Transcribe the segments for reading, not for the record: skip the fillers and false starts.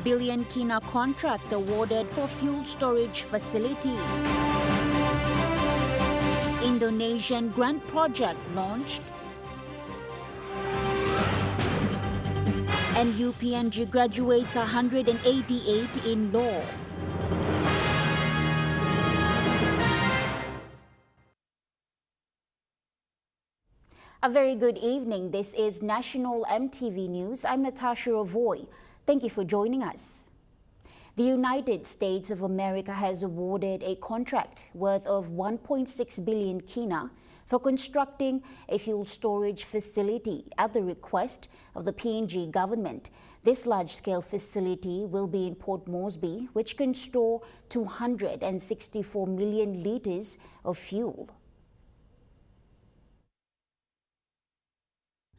billion Kina contract awarded for fuel storage facility. Indonesian grant project launched. And UPNG graduates 188 in law. A very good evening. This is National EMTV News. I'm Natasha Rovoy. Thank you for joining us. The United States of America has awarded a contract worth of 1.6 billion Kina for constructing a fuel storage facility at the request of the PNG government. This large-scale facility will be in Port Moresby, which can store 264 million litres of fuel.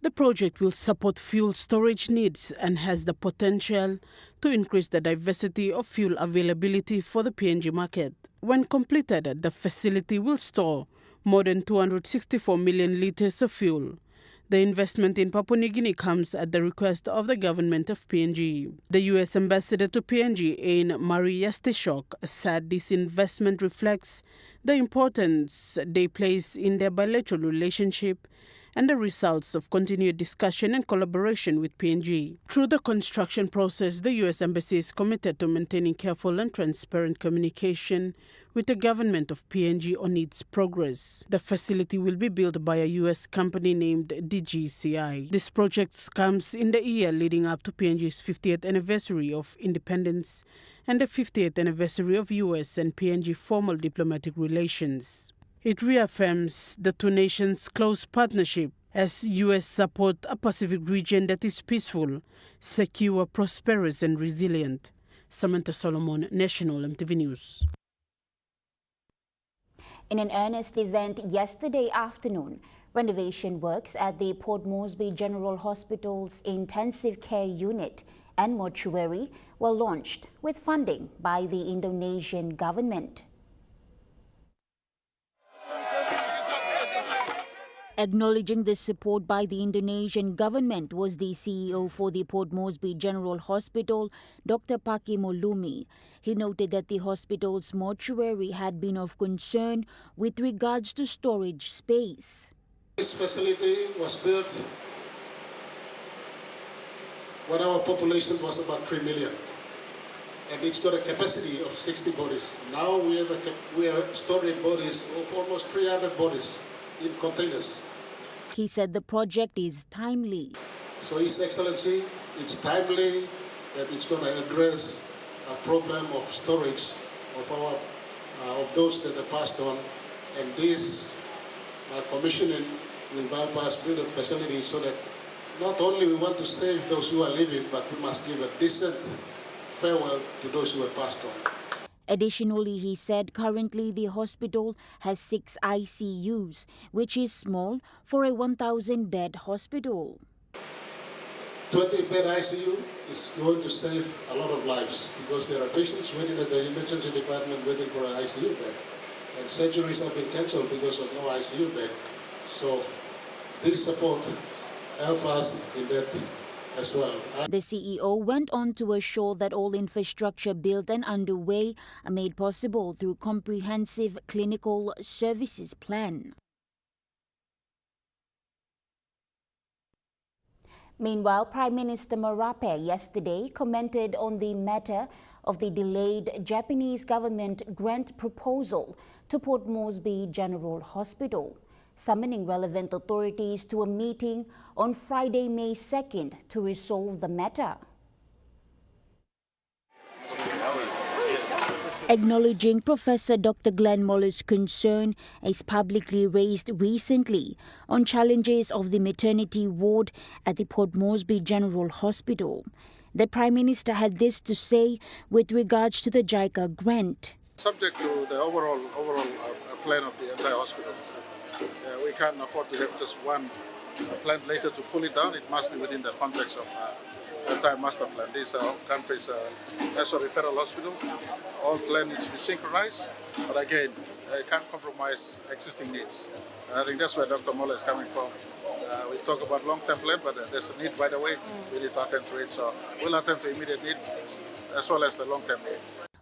The project will support fuel storage needs and has the potential to increase the diversity of fuel availability for the PNG market. When completed, the facility will store more than 264 million litres of fuel. The investment in Papua New Guinea comes at the request of the government of PNG. The U.S. ambassador to PNG, in Marie Yastishok, said this investment reflects the importance they place in their bilateral relationship and the results of continued discussion and collaboration with PNG. Through the construction process, the U.S. Embassy is committed to maintaining careful and transparent communication with the government of PNG on its progress. The facility will be built by a U.S. company named DGCI. This project comes in the year leading up to PNG's 50th anniversary of independence and the 50th anniversary of U.S. and PNG formal diplomatic relations. It reaffirms the two nations' close partnership as U.S. support a Pacific region that is peaceful, secure, prosperous and resilient. Samantha Solomon, National EMTV News. In an earnest event yesterday afternoon, renovation works at the Port Moresby General Hospital's intensive care unit and mortuary were launched with funding by the Indonesian government. Acknowledging the support by the Indonesian government was the CEO for the Port Moresby General Hospital, Dr. Paki Molumi. He noted that the hospital's mortuary had been of concern with regards to storage space. This facility was built when our population was about 3 million. And it's got a capacity of 60 bodies. Now we are storing bodies of almost 300 bodies in containers. He said the project is timely. So His Excellency, it's timely that it's going to address a problem of storage of those that are passed on, and this commissioning will help us build a facility so that not only we want to save those who are living, but we must give a decent farewell to those who are passed on. Additionally, he said currently the hospital has 6 ICUs, which is small for a 1,000-bed hospital. 20-bed ICU is going to save a lot of lives because there are patients waiting at the emergency department waiting for an ICU bed. And surgeries have been cancelled because of no ICU bed. So this support helps us in that as well. The CEO went on to assure that all infrastructure built and underway are made possible through comprehensive clinical services plan. Meanwhile, Prime Minister Marape yesterday commented on the matter of the delayed Japanese government grant proposal to Port Moresby General Hospital, summoning relevant authorities to a meeting on Friday, May 2nd to resolve the matter. Acknowledging Professor Dr. Glenn Muller's concern as publicly raised recently on challenges of the maternity ward at the Port Moresby General Hospital, the Prime Minister had this to say with regards to the JICA grant. Subject to the overall plan of the entire hospital. We can't afford to have just one plan later to pull it down. It must be within the context of the entire master plan. These are countries' national referral hospital. All plan needs to be synchronized, but again, they can't compromise existing needs. And I think that's where Dr. Moller is coming from. We talk about long-term plan, but there's a need right away. We need to attend to it. So we'll attend to immediate need. as well as the long-term aid.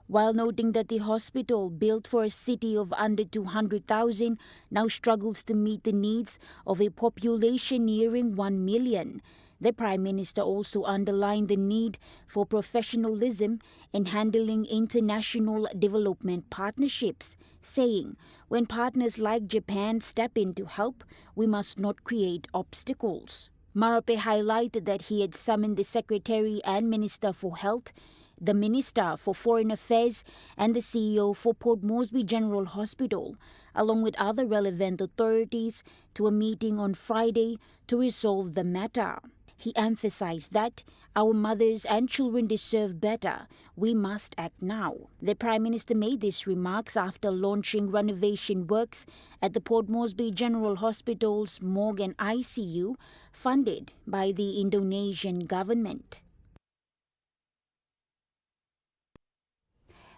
While noting that the hospital, built for a city of under 200,000, now struggles to meet the needs of a population nearing 1 million. The Prime Minister also underlined the need for professionalism in handling international development partnerships, saying, when partners like Japan step in to help, we must not create obstacles. Marape highlighted that he had summoned the Secretary and Minister for Health, the Minister for Foreign Affairs and the CEO for Port Moresby General Hospital, along with other relevant authorities, to a meeting on Friday to resolve the matter. He emphasized that our mothers and children deserve better. We must act now. The Prime Minister made these remarks after launching renovation works at the Port Moresby General Hospital's morgue and ICU, funded by the Indonesian government.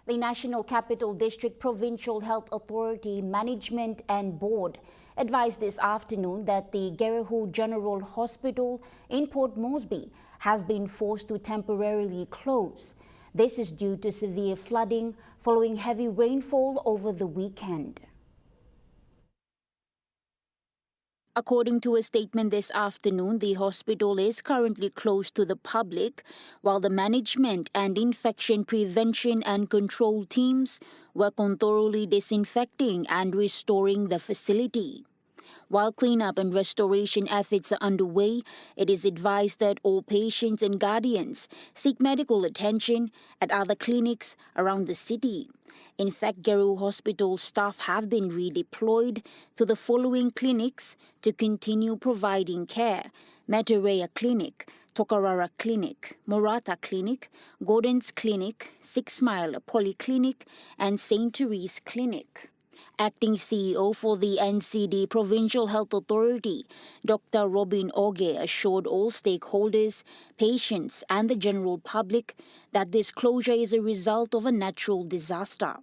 The National Capital District Provincial Health Authority Management and Board advised this afternoon that the Geroo General Hospital in Port Moresby has been forced to temporarily close. This is due to severe flooding following heavy rainfall over the weekend. According to a statement this afternoon, the hospital is currently closed to the public, while the management and infection prevention and control teams work on thoroughly disinfecting and restoring the facility. While cleanup and restoration efforts are underway, it is advised that all patients and guardians seek medical attention at other clinics around the city. In fact, Geroo Hospital staff have been redeployed to the following clinics to continue providing care: Meterea Clinic, Tokarara Clinic, Morata Clinic, Gordon's Clinic, 6 Mile Polyclinic, and St. Therese Clinic. Acting CEO for the NCD Provincial Health Authority, Dr. Robin Oge, assured all stakeholders, patients and the general public that this closure is a result of a natural disaster.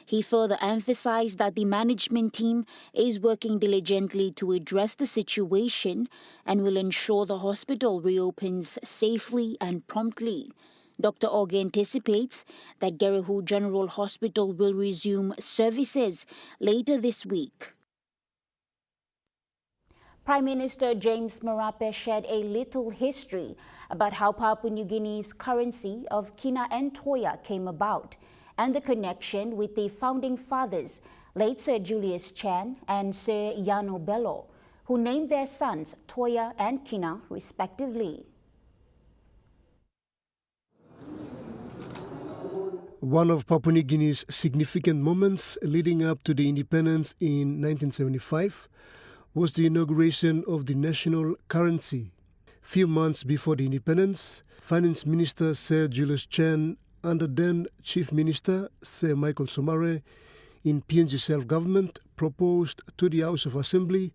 He further emphasized that the management team is working diligently to address the situation and will ensure the hospital reopens safely and promptly. Dr. Oge anticipates that Geroo General Hospital will resume services later this week. Prime Minister James Marape shared a little history about how Papua New Guinea's currency of Kina and Toya came about and the connection with the founding fathers, late Sir Julius Chan and Sir Yano Bello, who named their sons Toya and Kina respectively. One of Papua New Guinea's significant moments leading up to the independence in 1975 was the inauguration of the national currency. Few months before the independence, Finance Minister Sir Julius Chan under then Chief Minister Sir Michael Somare in PNG self-government proposed to the House of Assembly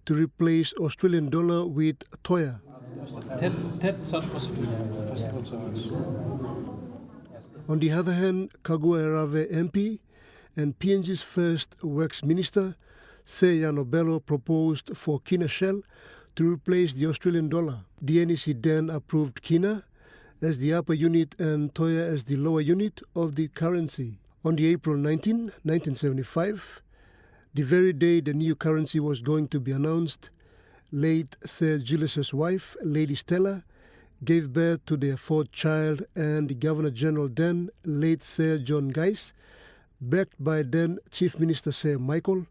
to replace Australian dollar with Toya. On the other hand, Kagua Erave MP and PNG's first Works Minister, Sir Yano Bello, proposed for Kina shell to replace the Australian dollar. The NEC then approved Kina as the upper unit and Toya as the lower unit of the currency. On the April 19, 1975, the very day the new currency was going to be announced, late Sir Julius's wife, Lady Stella, gave birth to their fourth child, and the Governor-General then, late Sir John Geiss, backed by then Chief Minister Sir Michael,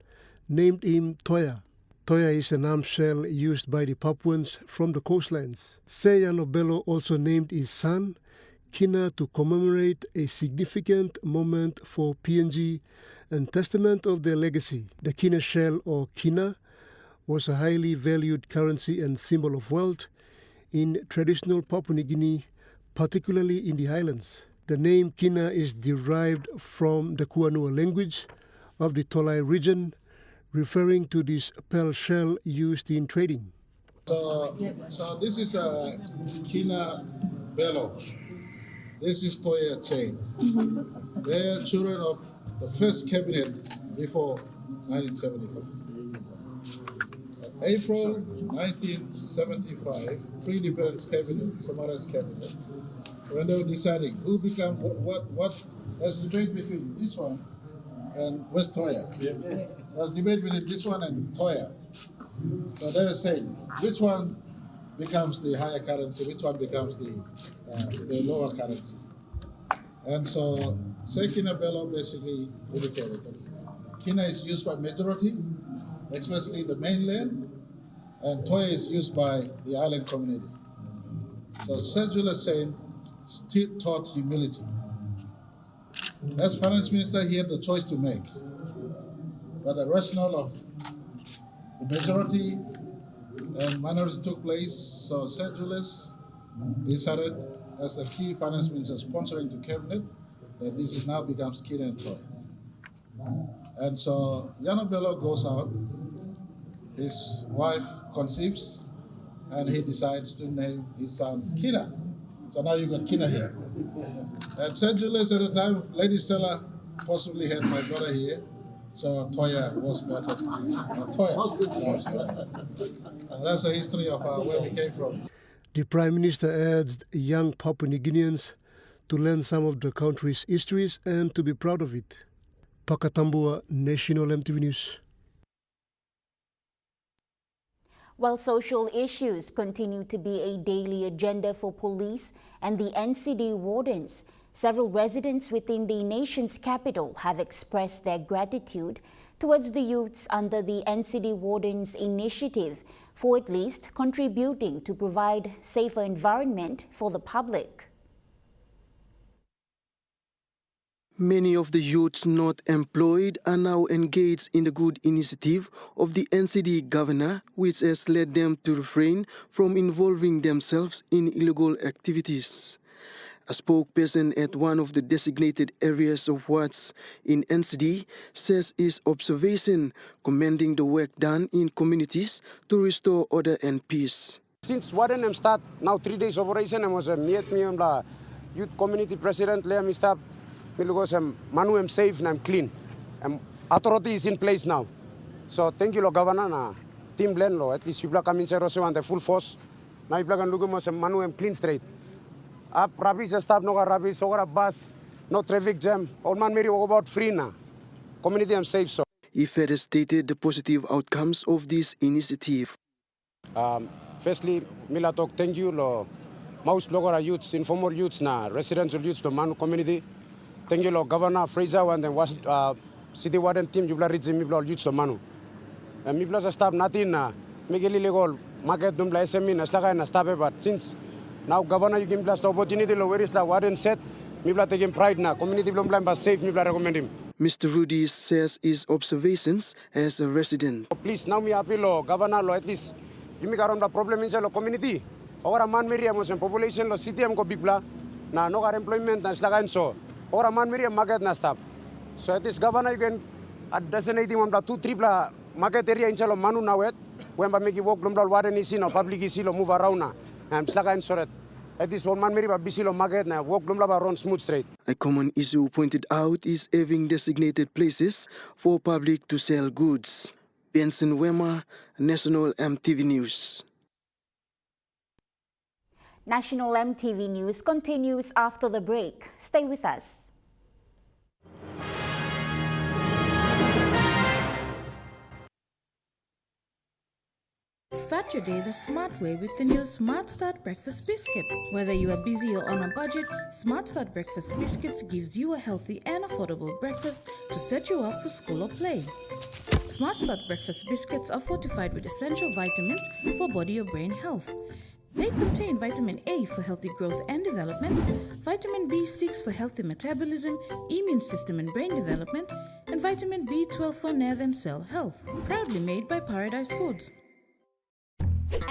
named him Toya. Toya is an armed shell used by the Papuans from the coastlines. Sir Yano Bello also named his son Kina to commemorate a significant moment for PNG and testament of their legacy. The Kina shell, or Kina, was a highly valued currency and symbol of wealth in traditional Papua New Guinea, particularly in the highlands. The name Kina is derived from the Kuanua language of the Tolai region, referring to this pearl shell used in trading. So this is Kina Bello. This is Toya Chain. They're children of the first cabinet before 1975. April 1975, pre-independence cabinet, Samara's cabinet, when they were deciding who become what. There's a debate between this one and West Toya. There's debate between this one and Toya. So they were saying which one becomes the higher currency, which one becomes the lower currency. And so Kina Bello basically indicated that Kina is used by majority, especially the mainland, and Toya is used by the island community. So Sergio is saying, taught humility. As finance minister, he had the choice to make. But the rationale of the majority and minority took place, so Sergio decided, as the key finance minister sponsoring to cabinet, that this is now becomes Kina and Toya. And so Yano Bello goes out, his wife conceives, and he decides to name his son Kina. So now you got Kina here. And St. Julius at the time, Lady Stella possibly had my brother here, so Toya was better. Toya. That's the history of where we came from. The Prime Minister urged young Papua New Guineans to learn some of the country's histories and to be proud of it. Pakatambua, National EMTV News. While social issues continue to be a daily agenda for police and the NCD wardens, several residents within the nation's capital have expressed their gratitude towards the youths under the NCD Wardens Initiative for at least contributing to provide safer environment for the public. Many of the youths not employed are now engaged in the good initiative of the NCD governor, which has led them to refrain from involving themselves in illegal activities. A spokesperson at one of the designated areas of wards in NCD says his observation, commending the work done in communities to restore order and peace. Since Warden start now 3 days operation, I was meet me on the youth community president. Let me start. Because Manu am safe and I'm clean. Authority is in place now. So thank you, Governor. Na team blend lo. At least you come in and the full force. Now you can look at Manu am clean straight. Up rubbish stop no rubbish, so bus, no traffic jam. All man meri walk about free na. Community am safe so. He further stated the positive outcomes of this initiative. Firstly, Mila talk thank you lo. Most local youths, informal youths na residential youths to Manu community. Thank you, Governor Fraser, and then City Warden team, you reach me, youth to Manu. And me plus stop nothing, make a legal market, don't bless me, and stop it. But since now, Governor, you give plus the opportunity, where is the Warden said, me plus taking pride now, community don't blame, but safe, me plus recommend him. Mr. Rudy says his observations as a resident. Please, now me appeal, Governor, at least, you make around the problem in the community. Or a man, Mary, population, the city, I'm go big blah, now no employment, and slagan so. Or a man meri market na stop. So at this governor you can designating on the 2-3 market area in Chalo Manu now when ba make walk lumdal Warden is no public is move around na. I'm slaga so at this one man meri ba busy market na walk lumdal around smooth straight. A common issue pointed out is having designated places for public to sell goods. Benson Wema, National EMTV News. National EMTV News continues after the break. Stay with us. Start your day the smart way with the new Smart Start Breakfast Biscuit. Whether you are busy or on a budget, Smart Start Breakfast Biscuits gives you a healthy and affordable breakfast to set you up for school or play. Smart Start Breakfast Biscuits are fortified with essential vitamins for body or brain health. They contain vitamin A for healthy growth and development, vitamin B6 for healthy metabolism, immune system and brain development, and vitamin B12 for nerve and cell health. Proudly made by Paradise Foods.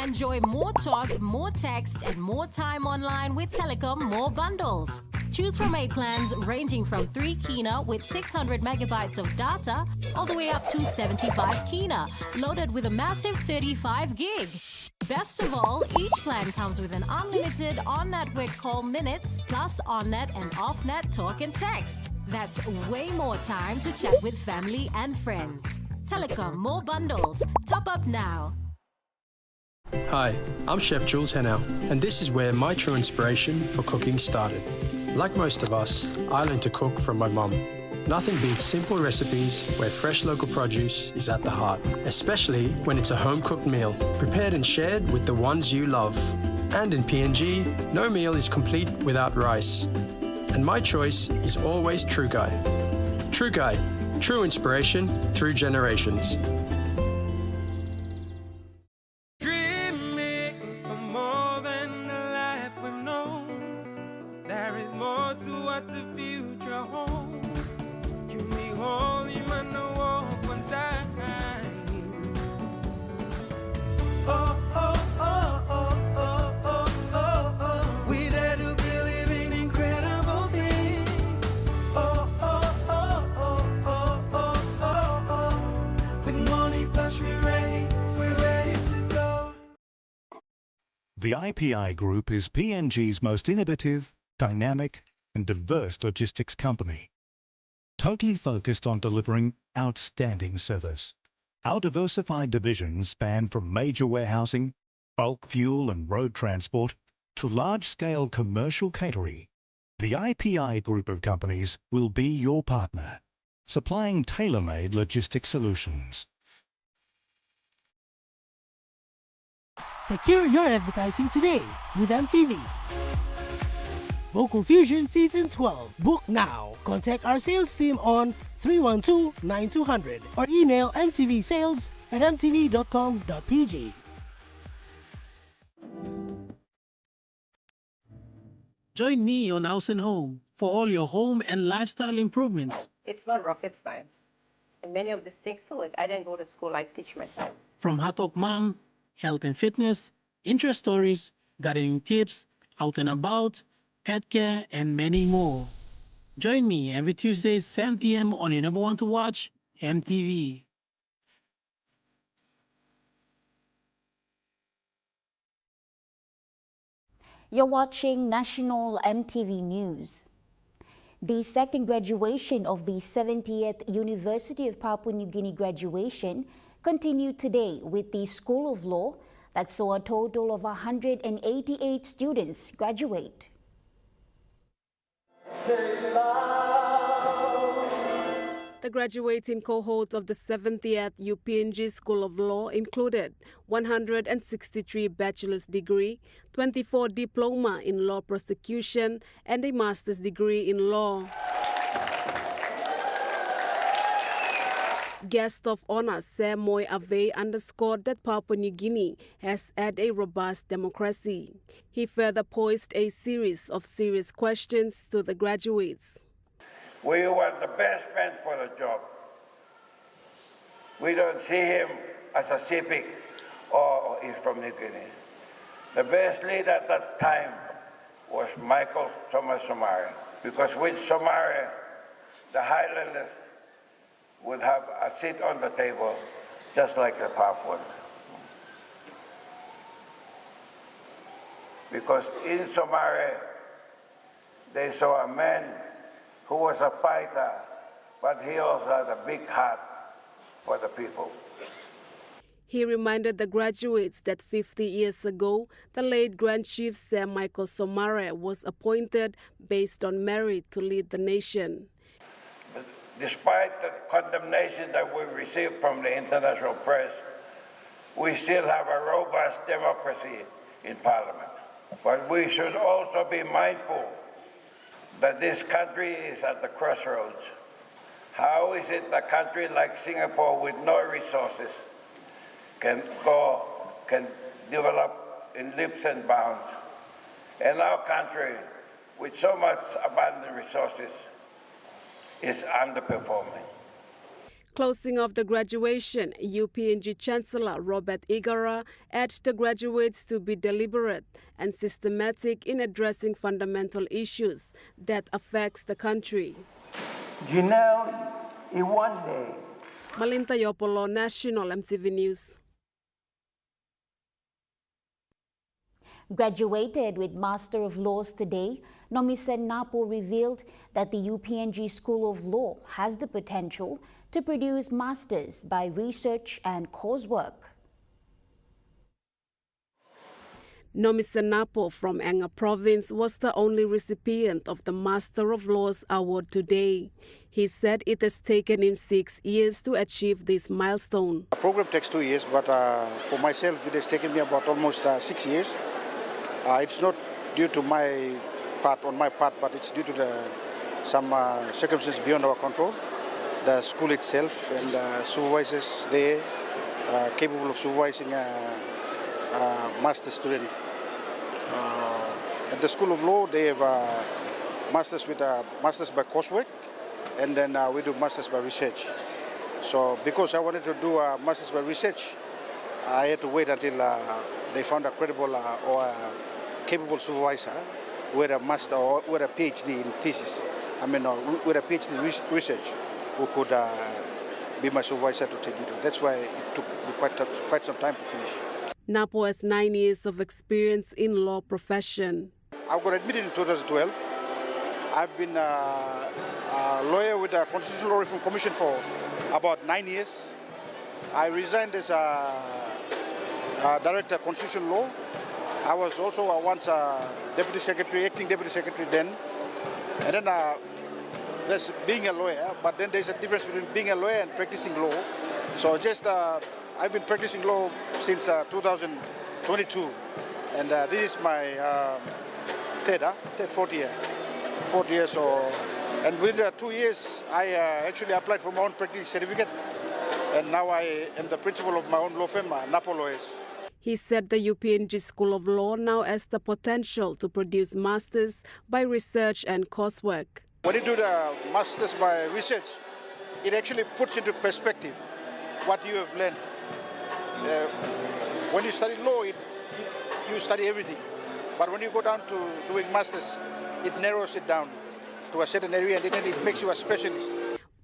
Enjoy more talk, more text, and more time online with Telecom More Bundles. Choose from 8 plans ranging from 3 Kina with 600 megabytes of data all the way up to 75 Kina, loaded with a massive 35 gig. Best of all, each plan comes with an unlimited on-network call minutes plus on-net and off-net talk and text. That's way more time to chat with family and friends. Telecom More Bundles. Top up now. Hi, I'm Chef Jules Henao, and this is where my true inspiration for cooking started. Like most of us, I learned to cook from my mum. Nothing beats simple recipes where fresh local produce is at the heart, especially when it's a home-cooked meal, prepared and shared with the ones you love. And in PNG, no meal is complete without rice. And my choice is always True Guy. True Guy, true inspiration through generations. The IPI Group is PNG's most innovative, dynamic and diverse logistics company, totally focused on delivering outstanding service. Our diversified divisions span from major warehousing, bulk fuel and road transport to large-scale commercial catering. The IPI Group of companies will be your partner, supplying tailor-made logistics solutions. Secure your advertising today with EMTV. Vocal Fusion Season 12. Book now. Contact our sales team on 312-9200 or email mtvsales@mtv.com.pg. Join me on House and Home for all your home and lifestyle improvements. It's not rocket science. And many of these things too, I didn't go to school, I teach myself. From Hot Talk Mom, health and fitness, interest stories, gardening tips, out and about, pet care, and many more. Join me every Tuesday, 7 p.m. on your number one to watch, MTV. You're watching National MTV News. The second graduation of the 70th University of Papua New Guinea graduation continued today with the School of Law that saw a total of 188 students graduate. The graduating cohort of the 70th UPNG School of Law included 163 bachelor's degree, 24 diploma in law prosecution, and a master's degree in law. Guest of honor Sir Moy Ave underscored that Papua New Guinea has had a robust democracy. He further posed a series of serious questions to the graduates. We want the best man for the job. We don't see him as a civic or he's from New Guinea. The best leader at that time was Michael Thomas Somare, because with Somare, the Highlanders would have a seat on the table, just like the Papuans. Because in Somare, they saw a man who was a fighter, but he also had a big heart for the people. He reminded the graduates that 50 years ago, the late Grand Chief Sir Michael Somare was appointed based on merit to lead the nation. Despite the condemnation that we received from the international press, we still have a robust democracy in Parliament. But we should also be mindful that this country is at the crossroads. How is it a country like Singapore with no resources can develop in leaps and bounds, and our country with so much abundant resources is underperforming? Closing off the graduation, UPNG Chancellor Robert Igara urged the graduates to be deliberate and systematic in addressing fundamental issues that affects the country. Janelle, in one day. Malinta Yopolo, National MTV News. Graduated with Master of Laws today, Nomisen Napo revealed that the UPNG School of Law has the potential to produce masters by research and coursework. Nomise Napo from Anga Province was the only recipient of the Master of Laws Award today. He said it has taken him 6 years to achieve this milestone. The program takes 2 years, but for myself, it has taken me about almost 6 years. It's not due to my part, but it's due to some circumstances beyond our control. The school itself and supervisors there capable of supervising a master student. At the School of Law, they have masters by coursework, and then we do masters by research. So because I wanted to do a masters by research, I had to wait until they found a credible or a capable supervisor with a master or with a PhD in thesis. With a PhD in research, who could be my supervisor to take me to. That's why it took me quite some time to finish. Napo has 9 years of experience in law profession. I got admitted in 2012. I've been a lawyer with the Constitutional Law Reform Commission for about 9 years. I resigned as a director of constitutional law. I was also once a deputy secretary, acting deputy secretary then. And then there's being a lawyer, but then there's a difference between being a lawyer and practicing law. So I've been practicing law since 2022, and this is my fourth year. So, and within 2 years, I actually applied for my own practicing certificate, and now I am the principal of my own law firm, Napo Lawyers. He said the UPNG School of Law now has the potential to produce masters by research and coursework. When you do the masters by research, it actually puts into perspective what you have learned. When you study law, you study everything. But when you go down to doing masters, it narrows it down to a certain area, and then it makes you a specialist.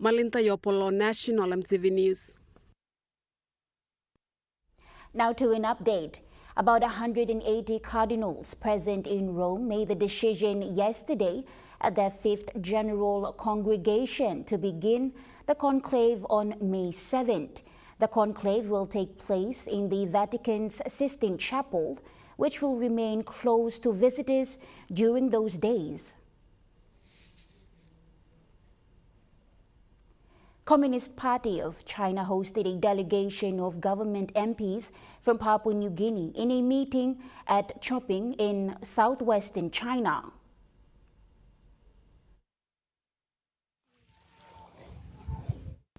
Malinta Yopolo, National EMTV News. Now to an update. About 180 cardinals present in Rome made the decision yesterday at their 5th General Congregation to begin the conclave on May 7th. The conclave will take place in the Vatican's Sistine Chapel, which will remain closed to visitors during those days. Communist Party of China hosted a delegation of government MPs from Papua New Guinea in a meeting at Choping in southwestern China.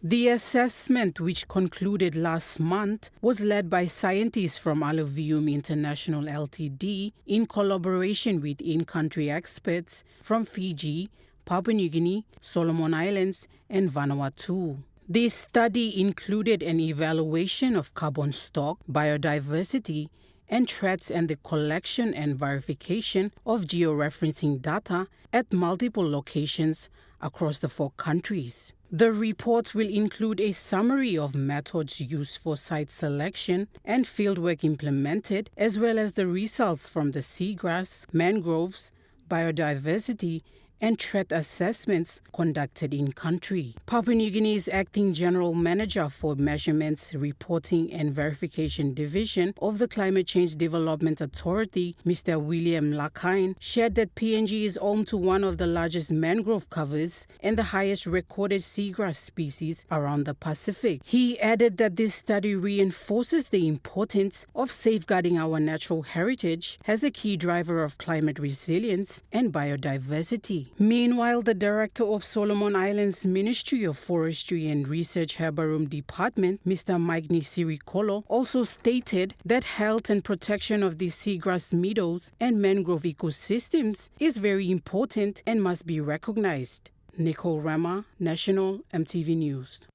The assessment, which concluded last month, was led by scientists from Alluvium International Ltd in collaboration with in-country experts from Fiji, Papua New Guinea, Solomon Islands, and Vanuatu. This study included an evaluation of carbon stock, biodiversity, and threats, and the collection and verification of georeferencing data at multiple locations across the 4 countries. The report will include a summary of methods used for site selection and fieldwork implemented, as well as the results from the seagrass, mangroves, biodiversity, and threat assessments conducted in country. Papua New Guinea's acting general manager for Measurements, Reporting and Verification Division of the Climate Change Development Authority, Mr. William Lakine, shared that PNG is home to one of the largest mangrove covers and the highest recorded seagrass species around the Pacific. He added that this study reinforces the importance of safeguarding our natural heritage as a key driver of climate resilience and biodiversity. Meanwhile, the director of Solomon Islands Ministry of Forestry and Research Herbarium Department, Mr. Mike Nisirikolo, also stated that health and protection of these seagrass meadows and mangrove ecosystems is very important and must be recognized. Nicole Rama, National EMTV News.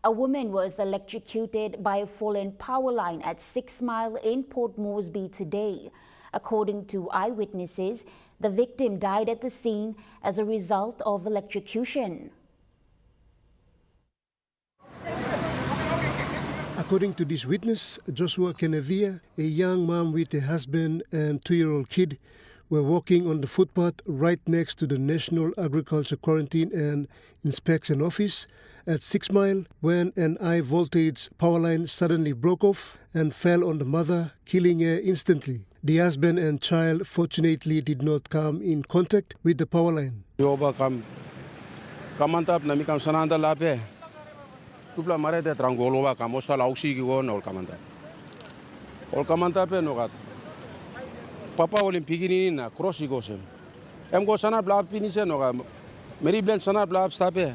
A woman was electrocuted by a fallen power line at 6 Mile in Port Moresby today. According to eyewitnesses, the victim died at the scene as a result of electrocution. According to this witness, Joshua Kenevia, a young mom with a husband and 2-year-old kid, were walking on the footpath right next to the National Agriculture Quarantine and Inspection Office at 6 Mile when an high voltage power line suddenly broke off and fell on the mother, killing her instantly. The husband and child fortunately did not come in contact with the power line. Kamantap na mikam sananda lape. Kupla marete trangolova kamosta lausi giwon ol kamantap. Ol kamantape no gat. Papa olim pigini na cross igosem. Em go sanat blab pinise no gat. Meri blend sanat blab stape.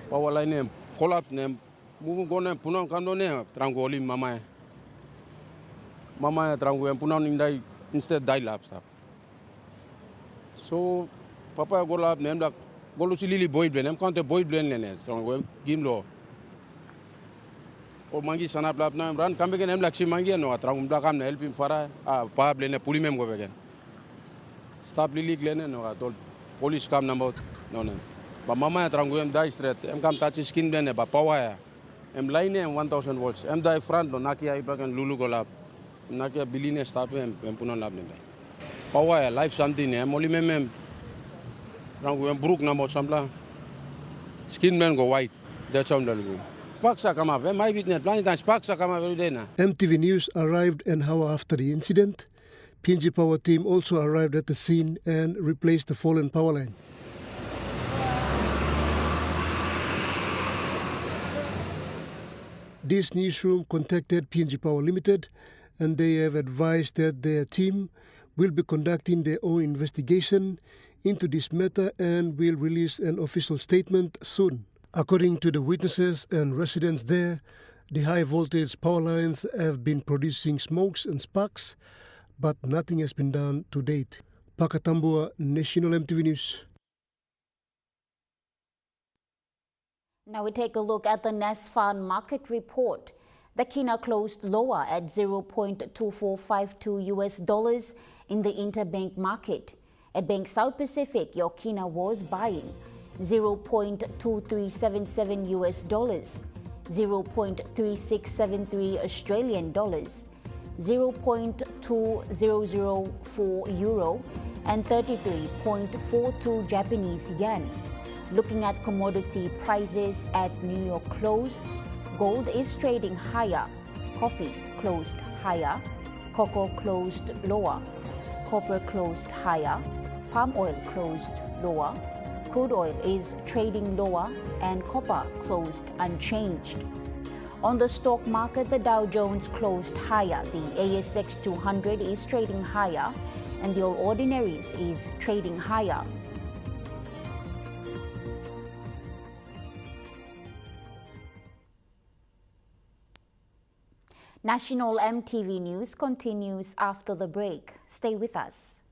Power line collapse nem move go nem punon kando ne trangolim mama. Mama trango em punon indai instead die lab stap. So papa go lab nem dak Golusi lili boy blend, em kante boy blend lene, trongo gim lo. O mangi sanap lap na ran kambe ken em laksi mangi no atrangum dakam na help him fara pa blend puli mem go begen. Stop lili glene no atol police kam number no no. Ba mama atrango em dai straight, em kam touch skin blend ba power. Em line em 1000 volts. Em dai front no nakia ibakan lulu go lap. Nakia biline stop em punon lap ne. Power life something em oli mem Rangu brook na mo samla. Skin man go white. That's how I'm Paksa come up. My witness blind times Paksa come up every day na. MTV News arrived an hour after the incident. PNG Power team also arrived at the scene and replaced the fallen power line. This newsroom contacted PNG Power Limited and they have advised that their team will be conducting their own investigation into this matter and will release an official statement soon. According to the witnesses and residents there, the high voltage power lines have been producing smokes and sparks, but nothing has been done to date. Pakatambua, National MTV News. Now we take a look at the NESFAN market report. The Kina closed lower at $0.2452 US in the interbank market. At Bank South Pacific, your Kina was buying $0.2377 US, 0.3673 Australian dollars, 0.2004 euro, and 33.42 Japanese yen. Looking at commodity prices at New York close, gold is trading higher, coffee closed higher, cocoa closed lower, copper closed higher, palm oil closed lower, crude oil is trading lower, and copper closed unchanged. On the stock market, the Dow Jones closed higher, the ASX 200 is trading higher, and the All Ordinaries is trading higher. National MTV News continues after the break. Stay with us.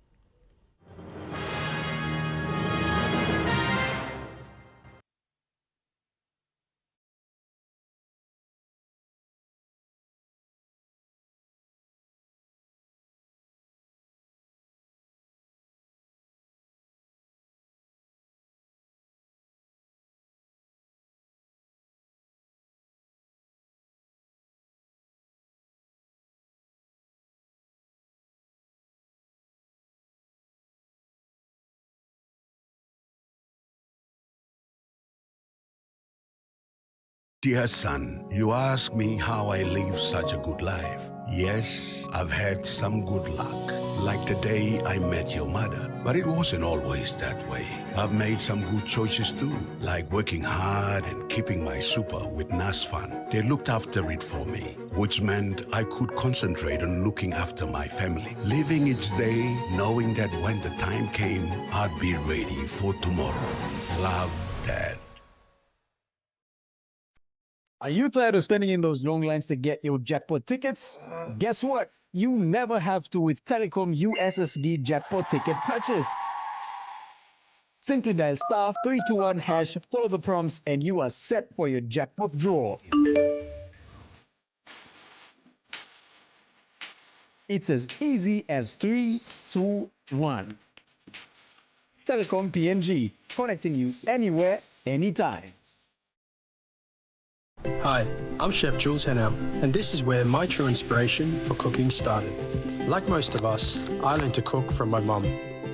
Dear son, you ask me how I live such a good life. Yes, I've had some good luck, like the day I met your mother. But it wasn't always that way. I've made some good choices too, like working hard and keeping my super with NASFAN. They looked after it for me, which meant I could concentrate on looking after my family, living each day knowing that when the time came, I'd be ready for tomorrow. Love, Dad. Are you tired of standing in those long lines to get your jackpot tickets? Guess what? You never have to with Telecom USSD jackpot ticket purchase. Simply dial *321#, follow the prompts, and you are set for your jackpot draw. It's as easy as 3, 2, 1. Telecom PNG, connecting you anywhere, anytime. Hi, I'm Chef Jules Hennau, and this is where my true inspiration for cooking started. Like most of us, I learned to cook from my mum.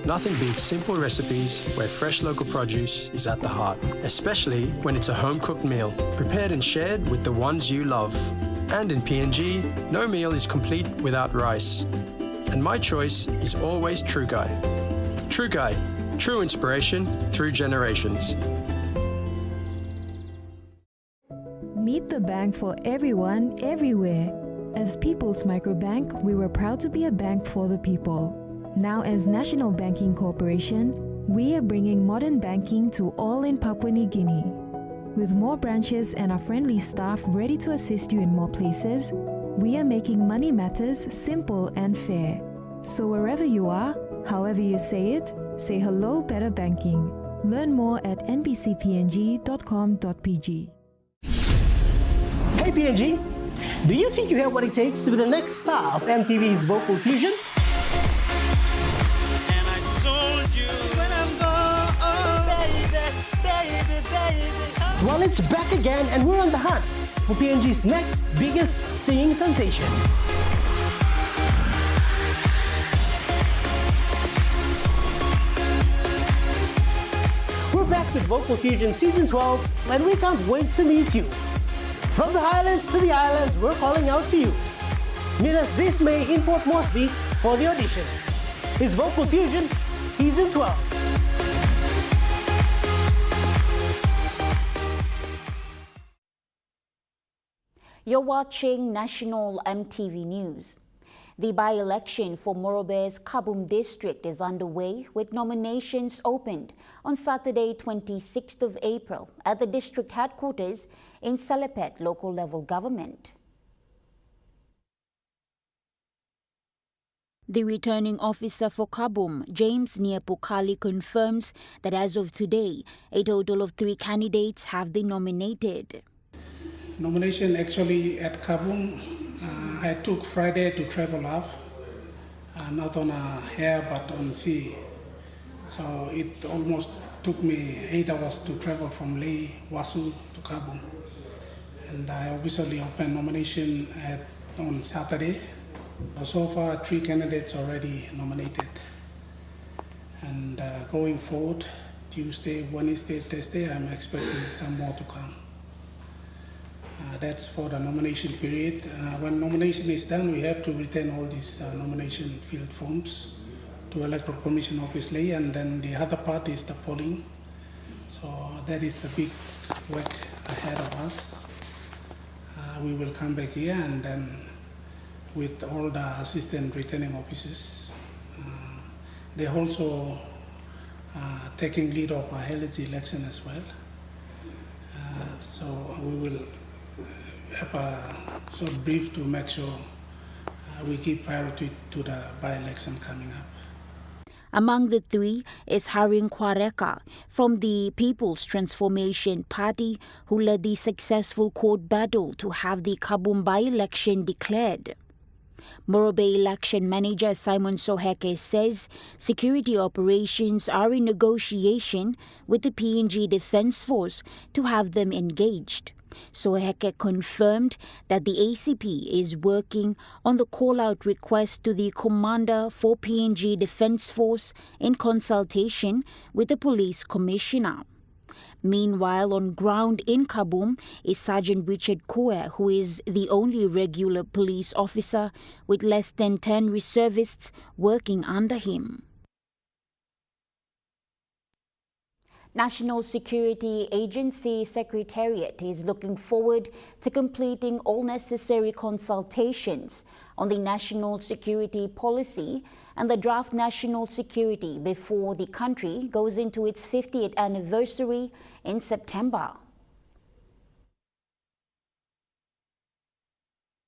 Nothing beats simple recipes where fresh local produce is at the heart, especially when it's a home-cooked meal, prepared and shared with the ones you love. And in PNG, no meal is complete without rice. And my choice is always True Guy. True Guy, true inspiration through generations. Meet the bank for everyone, everywhere. As People's Microbank, we were proud to be a bank for the people. Now as National Banking Corporation, we are bringing modern banking to all in Papua New Guinea. With more branches and our friendly staff ready to assist you in more places, we are making money matters simple and fair. So wherever you are, however you say it, say hello better banking. Learn more at nbcpng.com.pg. Hey PNG, do you think you have what it takes to be the next star of MTV's Vocal Fusion? And I told you when I'm gone, baby. Well, it's back again and we're on the hunt for PNG's next biggest singing sensation. We're back with Vocal Fusion Season 12 and we can't wait to meet you. From the highlands to the islands, we're calling out to you. Meet us this May in Port Moresby for the auditions. It's Vocal Fusion Season 12. You're watching National MTV News. The by-election for Morobe's Kabum district is underway with nominations opened on Saturday, 26th of April at the district headquarters in Selepet local level government. The returning officer for Kabum, James Niapukali, confirms that as of today, a total of 3 candidates have been nominated. Nomination actually at Kabum, I took Friday to travel off, not on air but on sea. So it almost took me 8 hours to travel from Leh, Wasu to Kabum. And I obviously opened nomination on Saturday. So far 3 candidates already nominated. And going forward, Tuesday, Wednesday, Thursday, I'm expecting some more to come. That's for the nomination period. When nomination is done, we have to return all these nomination field forms to Electoral Commission obviously, and then the other part is the polling. So that is the big work ahead of us. We will come back here and then with all the assistant returning officers. They're also taking lead of a heritage election as well. So we will have a short brief to make sure we give priority to the by-election coming up. Among the 3 is Haring Kwareka from the People's Transformation Party, who led the successful court battle to have the Kabum by-election declared. Morobe election manager Simon Soheke says security operations are in negotiation with the PNG Defence Force to have them engaged. Soheke confirmed that the ACP is working on the call-out request to the commander for PNG Defence Force in consultation with the police commissioner. Meanwhile, on ground in Kabum is Sergeant Richard Koe, who is the only regular police officer with less than 10 reservists working under him. National Security Agency Secretariat is looking forward to completing all necessary consultations on the national security policy and the draft national security before the country goes into its 50th anniversary in September.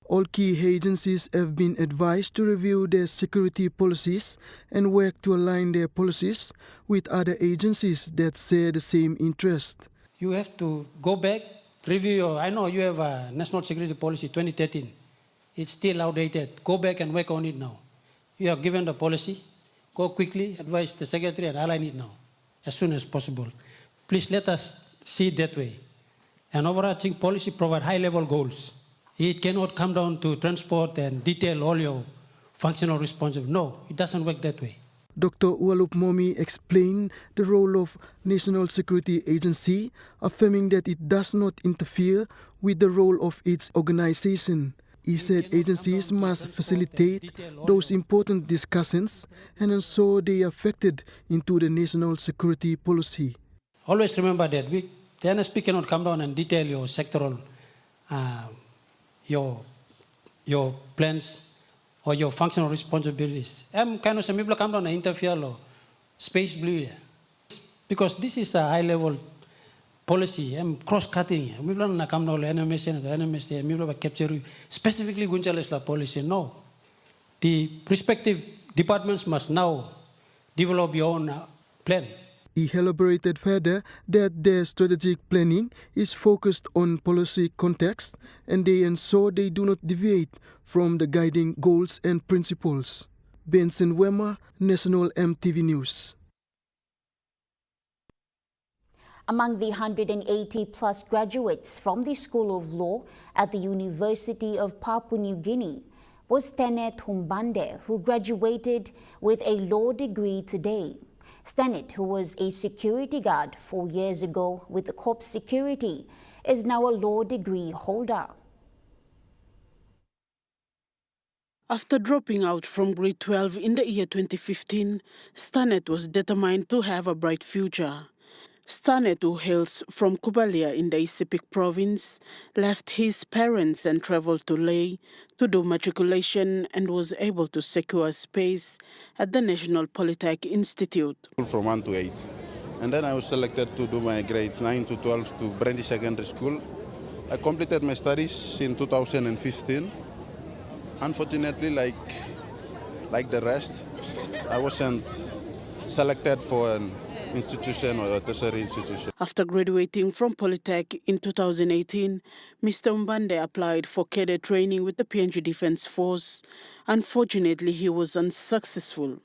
All key agencies have been advised to review their security policies and work to align their policies with other agencies that share the same interest. You have to go back, review I know you have a National Security Policy 2013. It's still outdated. Go back and work on it now. You are given the policy. Go quickly, advise the Secretary and align it now, as soon as possible. Please let us see it that way. An overarching policy provides high-level goals. It cannot come down to transport and detail all your functional responsibilities. No, it doesn't work that way. Dr. Ualup Momi explained the role of National Security Agency, affirming that it does not interfere with the role of its organization. He said agencies must facilitate those important discussions and ensure they are factored into the national security policy. Always remember that the NSP cannot come down and detail your sectoral, your plans or your functional responsibilities. I'm kind of some people come down and interfere or space blue. Because this is a high-level policy, I'm cross-cutting. We don't come down to NMS, we don't capture specifically Gunjalesla policy. No. The respective departments must now develop your own plan. He elaborated further that their strategic planning is focused on policy context and they ensure they do not deviate from the guiding goals and principles. Benson Wema, National EMTV News. Among the 180-plus graduates from the School of Law at the University of Papua New Guinea was Stenet Humbande, who graduated with a law degree today. Stenet, who was a security guard 4 years ago with the Corps Security, is now a law degree holder. After dropping out from grade 12 in the year 2015, Stenet was determined to have a bright future. Stenet, who hails from Kubalia in the Isipik province, left his parents and traveled to Leh to do matriculation and was able to secure space at the National Polytech Institute. From 1 to 8. And then I was selected to do my grade 9 to 12 to Brandy Secondary School. I completed my studies in 2015. Unfortunately, like the rest, I wasn't selected for an institution or a tertiary institution. After graduating from Polytech in 2018, Mr. Umbande applied for cadet training with the PNG Defence Force. Unfortunately, he was unsuccessful.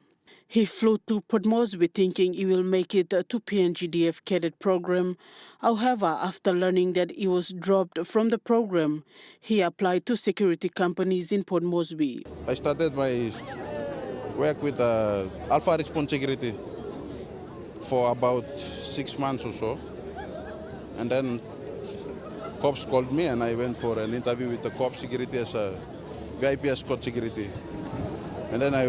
He flew to Port Moresby thinking he will make it to PNGDF cadet program. However, after learning that he was dropped from the program, he applied to security companies in Port Moresby. I started my work with Alpha Response Security for about 6 months or so. And then cops called me and I went for an interview with the Corps Security as a VIP escort security. And then I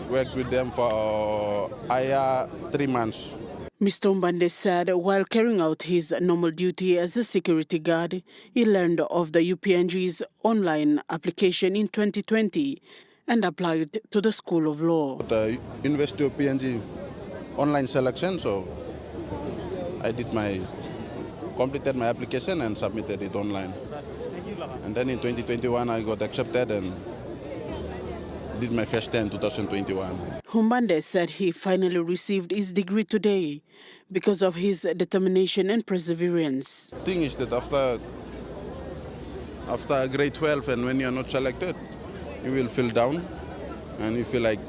worked with them for 3 months. Mr. Umbande said while carrying out his normal duty as a security guard, he learned of the UPNG's online application in 2020 and applied to the School of Law. The University of PNG online selection, so I completed my application and submitted it online. And then in 2021 I got accepted and did my first day in 2021. Humbande said he finally received his degree today because of his determination and perseverance. The thing is that after grade 12 and when you are not selected, you will feel down and you feel like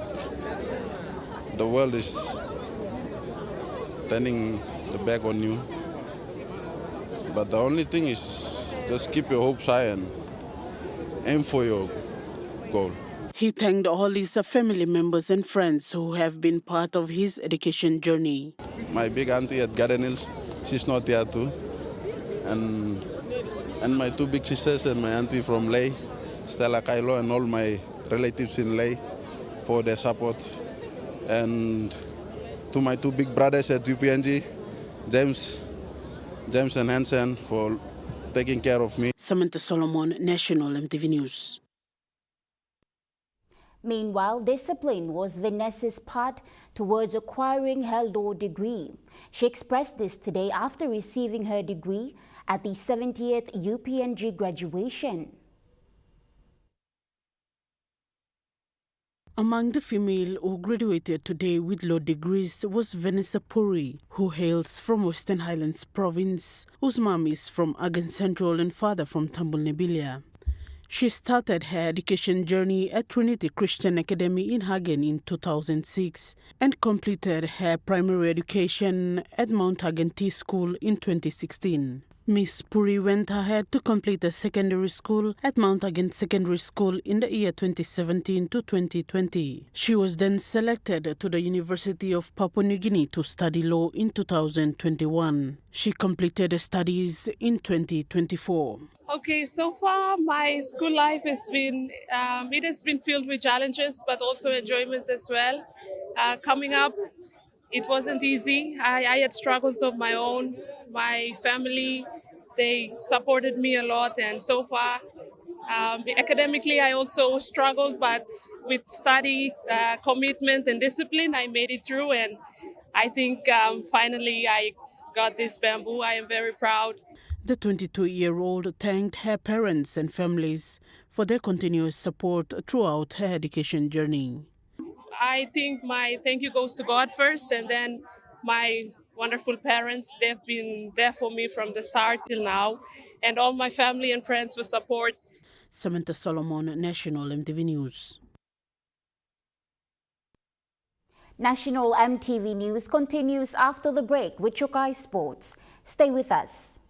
the world is turning the back on you. But the only thing is just keep your hopes high and aim for your goal. He thanked all his family members and friends who have been part of his education journey. My big auntie at Garden Hills, she's not here too. And my 2 big sisters and my auntie from Leh, Stella Kailo, and all my relatives in Leh for their support. And to my 2 big brothers at UPNG, James and Hansen, for taking care of me. Samantha Solomon, National EMTV News. Meanwhile, discipline was Vanessa's part towards acquiring her law degree. She expressed this today after receiving her degree at the 70th UPNG graduation. Among the female who graduated today with law degrees was Vanessa Puri, who hails from Western Highlands Province, whose mom is from Agan Central and father from Tambul Nebilia. She started her education journey at Trinity Christian Academy in Hagen in 2006 and completed her primary education at Mount Hagen T School in 2016. Miss Puri went ahead to complete a secondary school at Mount Again Secondary School in the year 2017 to 2020. She was then selected to the University of Papua New Guinea to study law in 2021. She completed her studies in 2024. Okay, so far my school life has been, it has been filled with challenges, but also enjoyments as well. Coming up, it wasn't easy. I had struggles of my own. My family, they supported me a lot, and so far, academically, I also struggled, but with study, commitment, and discipline, I made it through, and I think finally I got this bamboo. I am very proud. The 22-year-old thanked her parents and families for their continuous support throughout her education journey. I think my thank you goes to God first, and then my wonderful parents. They've been there for me from the start till now, and all my family and friends for support. Samantha Solomon, National EMTV News. National EMTV News continues after the break with Chukai Sports. Stay with us.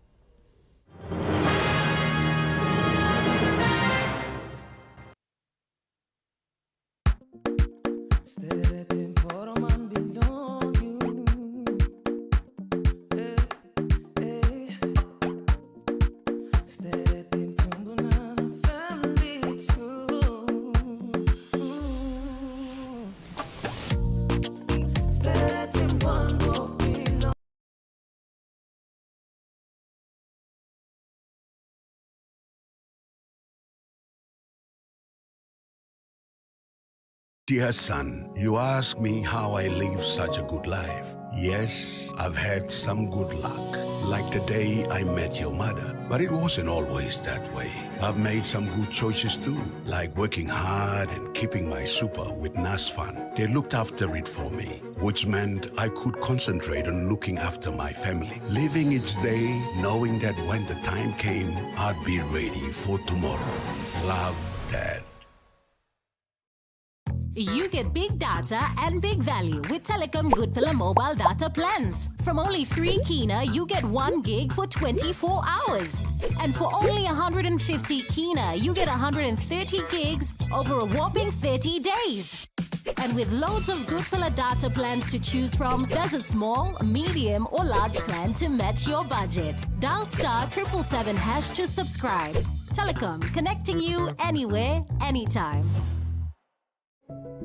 Dear son, you ask me how I live such a good life. Yes, I've had some good luck, like the day I met your mother. But it wasn't always that way. I've made some good choices too, like working hard and keeping my super with NASFAN. They looked after it for me, which meant I could concentrate on looking after my family. Living each day, knowing that when the time came, I'd be ready for tomorrow. Love, Dad. You get big data and big value with Telecom Good Pillar mobile data plans. From only 3 Kina, you get 1 gig for 24 hours. And for only 150 Kina, you get 130 gigs over a whopping 30 days. And with loads of Good Pillar data plans to choose from, there's a small, medium or large plan to match your budget. Dial *777# to subscribe. Telecom, connecting you anywhere, anytime.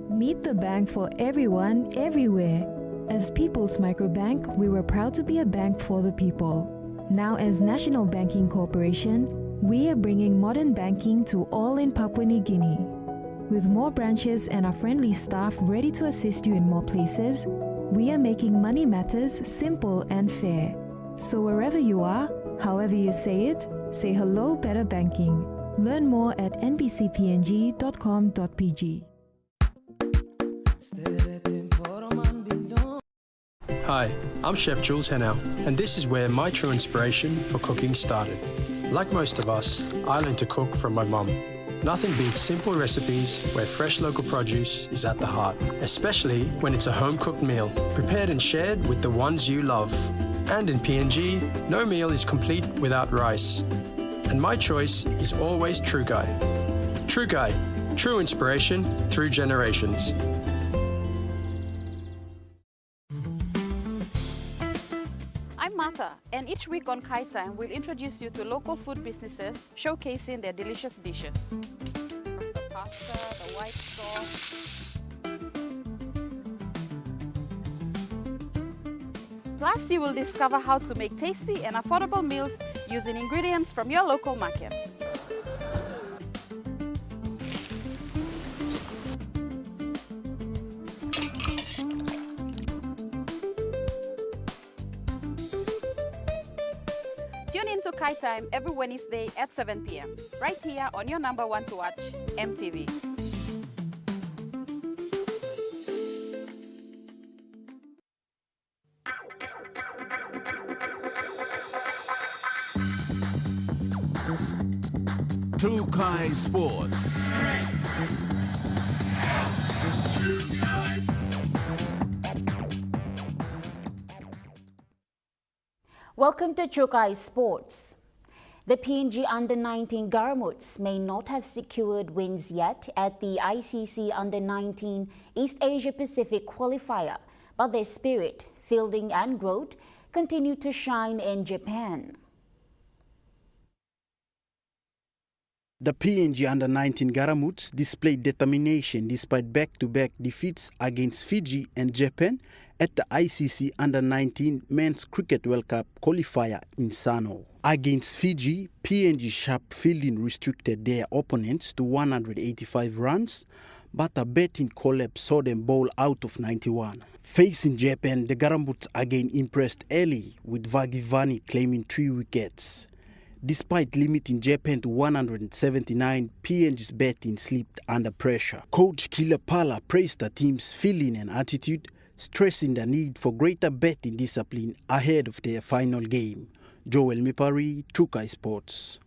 Meet the bank for everyone, everywhere. As People's Microbank, we were proud to be a bank for the people. Now as National Banking Corporation, we are bringing modern banking to all in Papua New Guinea. With more branches and our friendly staff ready to assist you in more places, we are making money matters simple and fair. So wherever you are, however you say it, say hello better banking. Learn more at nbcpng.com.pg. Hi, I'm Chef Jules Henao, and this is where my true inspiration for cooking started. Like most of us, I learned to cook from my mum. Nothing beats simple recipes where fresh local produce is at the heart, especially when it's a home-cooked meal, prepared and shared with the ones you love. And in PNG, no meal is complete without rice. And my choice is always True Guy. True Guy, true inspiration through generations. I'm Martha, and each week on Kai Time, we'll introduce you to local food businesses showcasing their delicious dishes. The pasta, the white sauce. Plus, you will discover how to make tasty and affordable meals using ingredients from your local markets. Tune in to Kai Time every Wednesday at 7 p.m. right here on your number one to watch, EMTV. Chukai Sports. Welcome to Chukai Sports. The PNG Under-19 Garamuts may not have secured wins yet at the ICC Under-19 East Asia Pacific qualifier, but their spirit, fielding and growth continue to shine in Japan. The PNG Under-19 Garamuts displayed determination despite back-to-back defeats against Fiji and Japan at the ICC Under-19 Men's Cricket World Cup qualifier in Sano. Against Fiji, PNG sharp fielding restricted their opponents to 185 runs, but a batting collapse saw them bowl out of 91. Facing Japan, the Garamuts again impressed early, with Vagivani claiming 3 wickets. Despite limiting Japan to 179, PNG's batting slipped under pressure. Coach Kilapala praised the team's fielding and attitude, stressing the need for greater batting discipline ahead of their final game. Joel Mipari, Chukai Sports.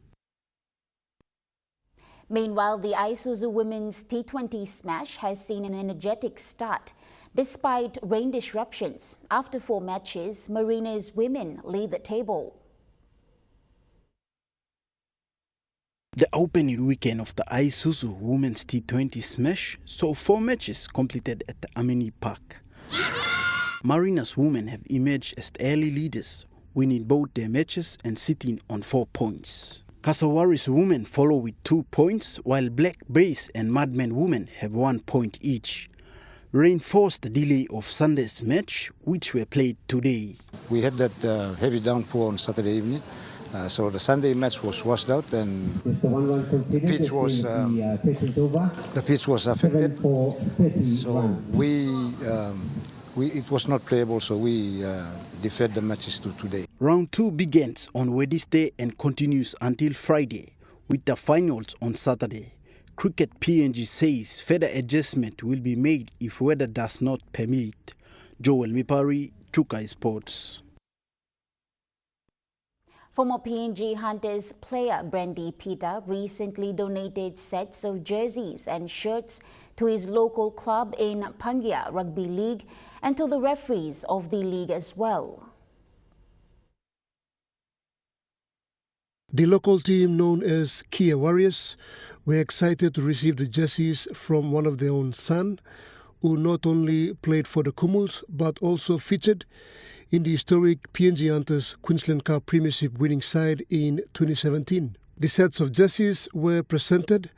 Meanwhile, the Isuzu Women's T20 Smash has seen an energetic start. Despite rain disruptions, after 4 matches, Marina's women lead the table. The opening weekend of the Isuzu Women's T20 Smash saw 4 matches completed at the Amini Park. Marina's women have emerged as the early leaders, winning both their matches and sitting on 4 points. Kasawari's women follow with 2 points, while Black Brace and Madman women have 1 point each. Rain forced the delay of Sunday's match, which were played today. We had that heavy downpour on Saturday evening. So the Sunday match was washed out and the pitch was affected. So it was not playable, so we deferred the matches to today. Round 2 begins on Wednesday and continues until Friday, with the finals on Saturday. Cricket PNG says further adjustment will be made if weather does not permit. Joel Mipari, Chukai Sports. Former PNG Hunters player Brandy Peter recently donated sets of jerseys and shirts to his local club in Pangia Rugby League and to the referees of the league as well. The local team known as Kia Warriors were excited to receive the jerseys from one of their own son, who not only played for the Kumuls but also featured in the historic PNG Hunters Queensland Cup Premiership winning side in 2017. The sets of jerseys were presented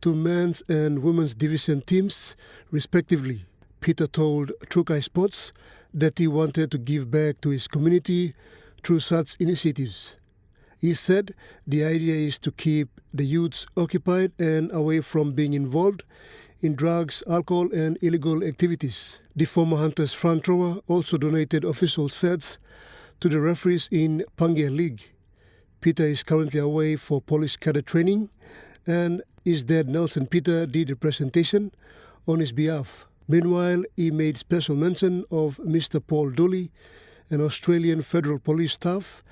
to men's and women's division teams, respectively. Peter told Chukai Sports that he wanted to give back to his community through such initiatives. He said the idea is to keep the youths occupied and away from being involved in drugs, alcohol and illegal activities. The former Hunters front rower also donated official sets to the referees in Pangia League. Peter is currently away for police cadet training, and his dad Nelson Peter did the presentation on his behalf. Meanwhile, he made special mention of Mr. Paul Dooley, an Australian Federal Police staff,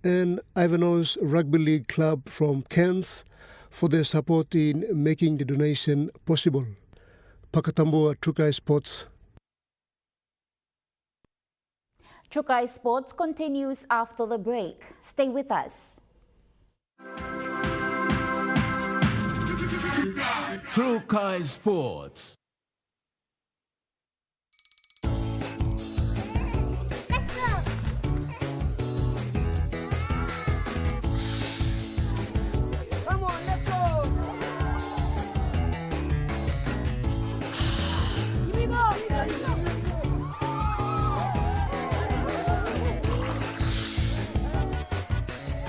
and Ivanhoe's Rugby League club from Cairns for their support in making the donation possible. Pakatambua, Chukai Sports. Chukai Sports continues after the break. Stay with us. Chukai Sports.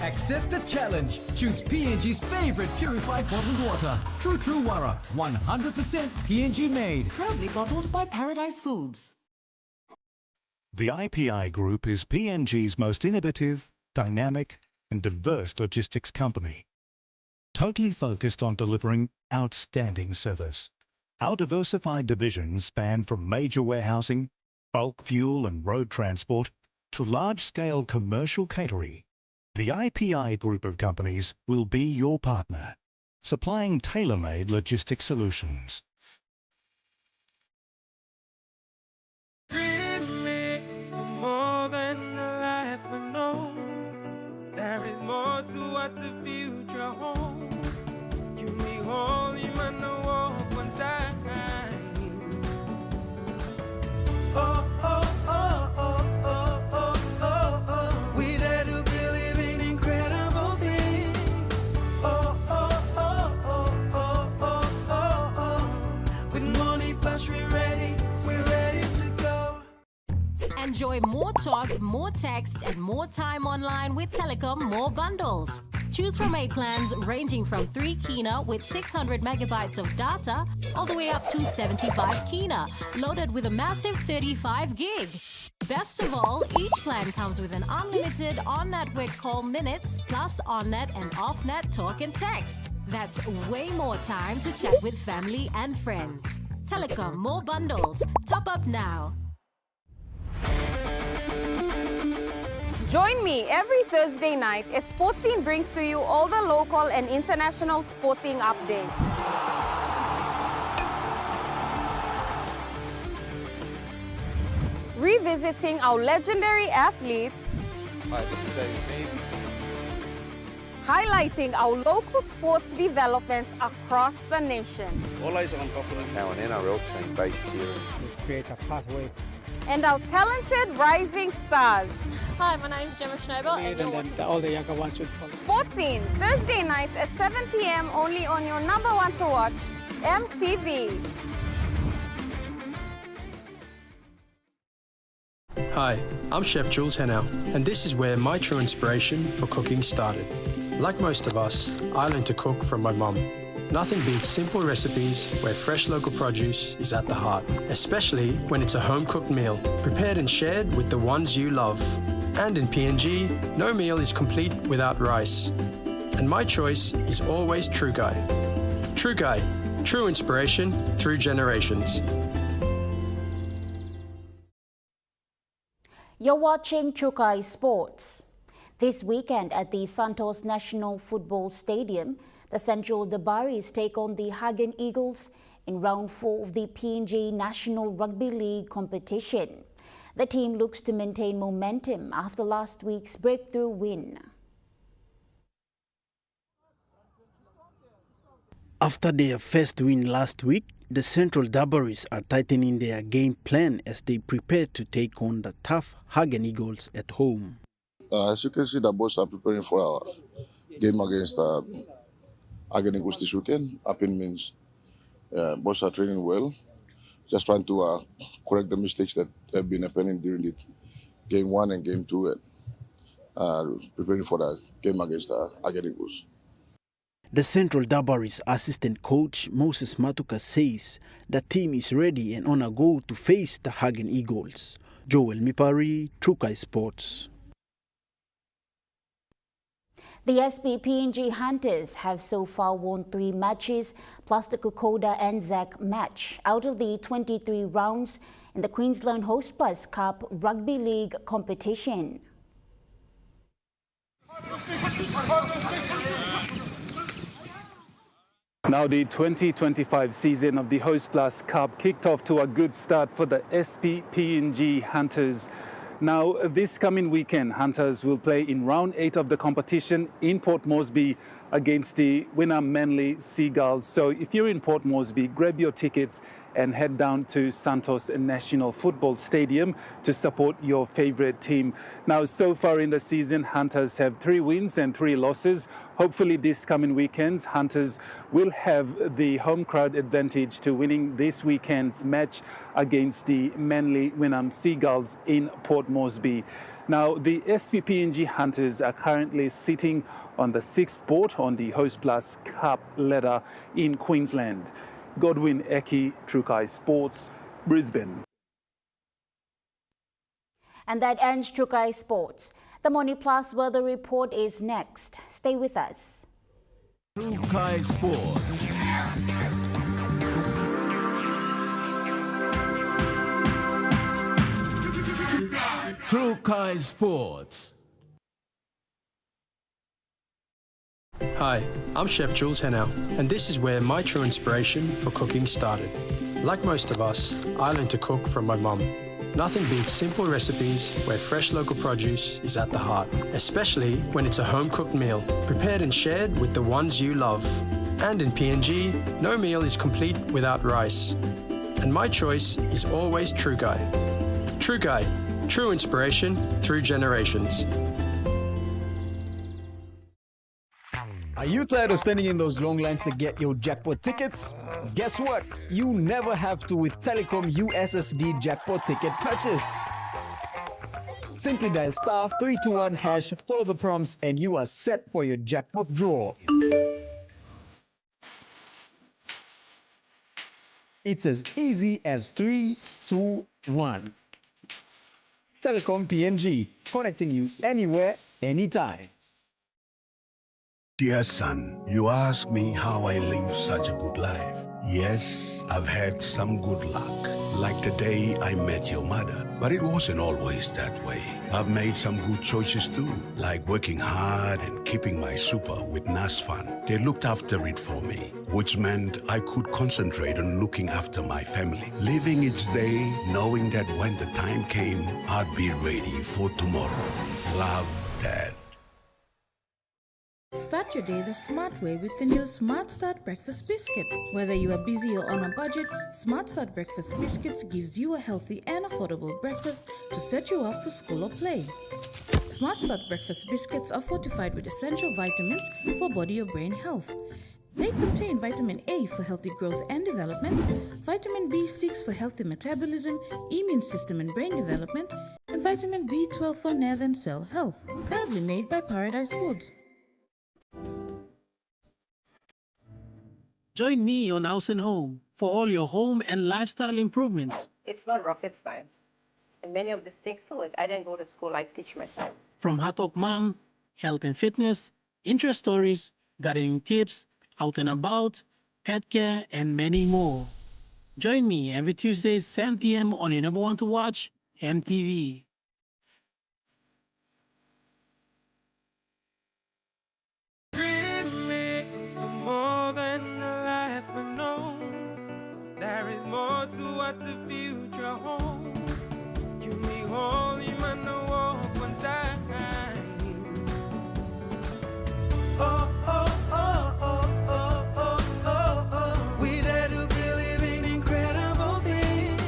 Accept the challenge. Choose PNG's favorite purified bottled water. True Wara. 100% PNG made. Proudly bottled by Paradise Foods. The IPI Group is PNG's most innovative, dynamic, and diverse logistics company. Totally focused on delivering outstanding service. Our diversified divisions span from major warehousing, bulk fuel and road transport, to large-scale commercial catering. The IPI Group of companies will be your partner, supplying tailor-made logistics solutions. Treat me more than the life I know. Enjoy more talk, more text, and more time online with Telecom More Bundles. Choose from 8 plans ranging from 3 Kina with 600 megabytes of data all the way up to 75 Kina, loaded with a massive 35 gig. Best of all, each plan comes with an unlimited on-network call minutes plus on-net and off-net talk and text. That's way more time to chat with family and friends. Telecom More Bundles. Top up now. Join me every Thursday night as Sportscene brings to you all the local and international sporting updates. Revisiting our legendary athletes, Hi, this is David. highlighting our local sports developments across the nation, All eyes are on Buffalo. Now an NRL team based here. We create a pathway. and our talented rising stars. Hi, my name is Gemma Schnobel and you're watching all the younger ones should follow. Sportscene, Thursday nights at 7 p.m. only on your number one to watch, EMTV. Hi, I'm Chef Jules Hennow, and this is where my true inspiration for cooking started. Like most of us, I learned to cook from my mum. Nothing beats simple recipes where fresh local produce is at the heart, especially when it's a home-cooked meal, prepared and shared with the ones you love. And in PNG, no meal is complete without rice. And my choice is always True Guy. True Guy, true inspiration through generations. You're watching Trukai Sports. This weekend at the Santos National Football Stadium, the Central Daris take on the Hagen Eagles in round 4 of the PNG National Rugby League competition. The team looks to maintain momentum after last week's breakthrough win. After their first win last week, the Central Daris are tightening their game plan as they prepare to take on the tough Hagen Eagles at home. As you can see, the boys are preparing for our game against Hagen Eagles this weekend. Happen means boys are training well, just trying to correct the mistakes that have been happening during the game 1 and game 2, and preparing for the game against Hagen Eagles. The Central Daris assistant coach Moses Matuka says the team is ready and on a go to face the Hagen Eagles. Joel Mipari, Trukai Sports. The SPPNG Hunters have so far won 3 matches plus the Kokoda Anzac match out of the 23 rounds in the Queensland Hostplus Cup Rugby League competition. Now the 2025 season of the Hostplus Cup kicked off to a good start for the SPPNG Hunters. Now, this coming weekend, Hunters will play in round 8 of the competition in Port Moresby against the winner Manly Seagulls. So if you're in Port Moresby, grab your tickets and head down to Santos National Football Stadium to support your favorite team. Now, so far in the season, Hunters have 3 wins and 3 losses. Hopefully this coming weekend, Hunters will have the home crowd advantage to winning this weekend's match against the Manly Wynnum Seagulls in Port Moresby. Now, the SPPNG Hunters are currently sitting on the 6th spot on the Hostplus Cup ladder in Queensland. Godwin Eki, Trukai Sports, Brisbane. And that ends Trukai Sports. The Morning Plus weather report is next. Stay with us. Trukai Sports. Trukai Sports. Hi, I'm Chef Jules Hennow, and this is where my true inspiration for cooking started. Like most of us, I learned to cook from my mum. Nothing beats simple recipes where fresh local produce is at the heart, especially when it's a home-cooked meal, prepared and shared with the ones you love. And in PNG, no meal is complete without rice. And my choice is always True Guy. True Guy, true inspiration through generations. Are you tired of standing in those long lines to get your jackpot tickets? Guess what? You never have to with Telecom USSD jackpot ticket purchase. Simply dial *321#, follow the prompts, and you are set for your jackpot draw. It's as easy as 3, 2, 1. Telecom PNG, connecting you anywhere, anytime. Dear son, you ask me how I live such a good life. Yes, I've had some good luck, like the day I met your mother. But it wasn't always that way. I've made some good choices too, like working hard and keeping my super with NASFAN. They looked after it for me, which meant I could concentrate on looking after my family, living each day knowing that when the time came, I'd be ready for tomorrow. Love, Dad. Start your day the smart way with the new Smart Start Breakfast Biscuit. Whether you are busy or on a budget, Smart Start Breakfast Biscuits gives you a healthy and affordable breakfast to set you up for school or play. Smart Start Breakfast Biscuits are fortified with essential vitamins for body or brain health. They contain vitamin A for healthy growth and development, vitamin B6 for healthy metabolism, immune system and brain development, and vitamin B12 for nerve and cell health. Proudly made by Paradise Foods. Join me on House and Home for all your home and lifestyle improvements. It's not rocket science. And many of these things too, I didn't go to school, I teach myself. From Hot Talk Mom, health and fitness, interest stories, gardening tips, out and about, pet care, and many more. Join me every Tuesday, 7 p.m. on your number one to watch, EMTV. More than a life we've known, there is more to what the future holds. You me holy man, no walk one time. Oh, oh, oh, oh, oh, oh, oh, oh. We dare to believe in incredible things.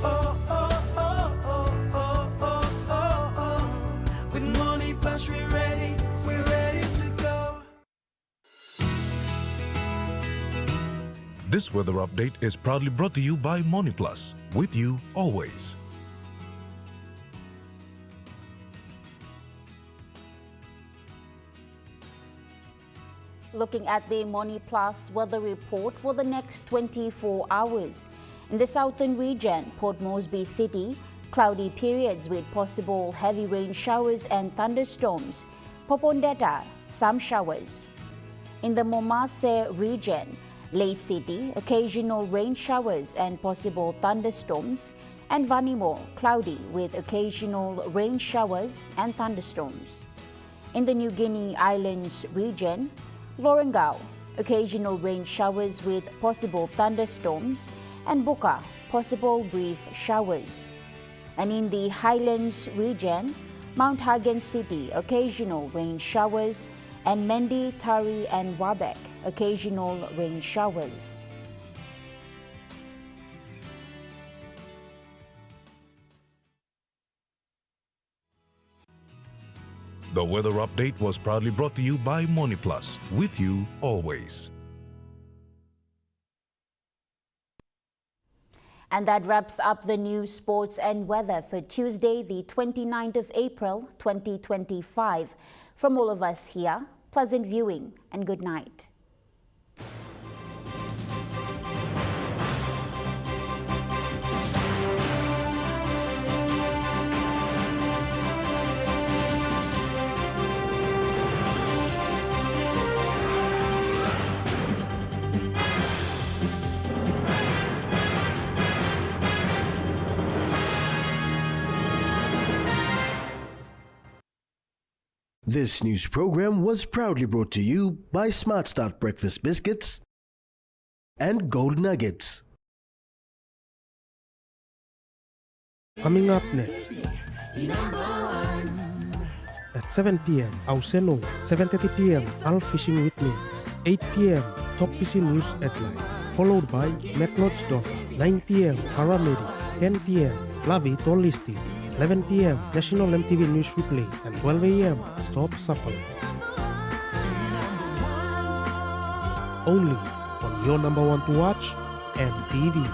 Oh, oh, oh, oh, oh, oh, oh, oh. With money plus we're ready to go. This weather update is proudly brought to you by Money Plus, with you always. Looking at the Money Plus weather report for the next 24 hours. In the southern region, Port Moresby City, cloudy periods with possible heavy rain showers and thunderstorms. Popondetta, some showers. In the Momase region, Lay City, occasional rain showers and possible thunderstorms. And Vanimo, cloudy with occasional rain showers and thunderstorms. In the New Guinea Islands region, Lorengau, occasional rain showers with possible thunderstorms, and Buka, possible brief showers. And in the Highlands region, Mount Hagen City, occasional rain showers, and Mendi, Tari, and Wabek, occasional rain showers. The weather update was proudly brought to you by Money Plus, with you always. And that wraps up the news, sports and weather for Tuesday, the 29th of April, 2025. From all of us here, pleasant viewing and good night. This news program was proudly brought to you by Smart Start Breakfast Biscuits and Gold Nuggets. Coming up next. At 7 p.m., Auseno. 7:30 p.m., Al Fishing with Meals. 8 p.m., Top Fishing News Headlines. Followed by McLeod's Daughter. 9 p.m., Paramedics. 10 p.m., Lavi Tollisti. 11 p.m. National MTV News Replay, and 12 a.m. Stop Suffering. Only on your number one to watch, MTV.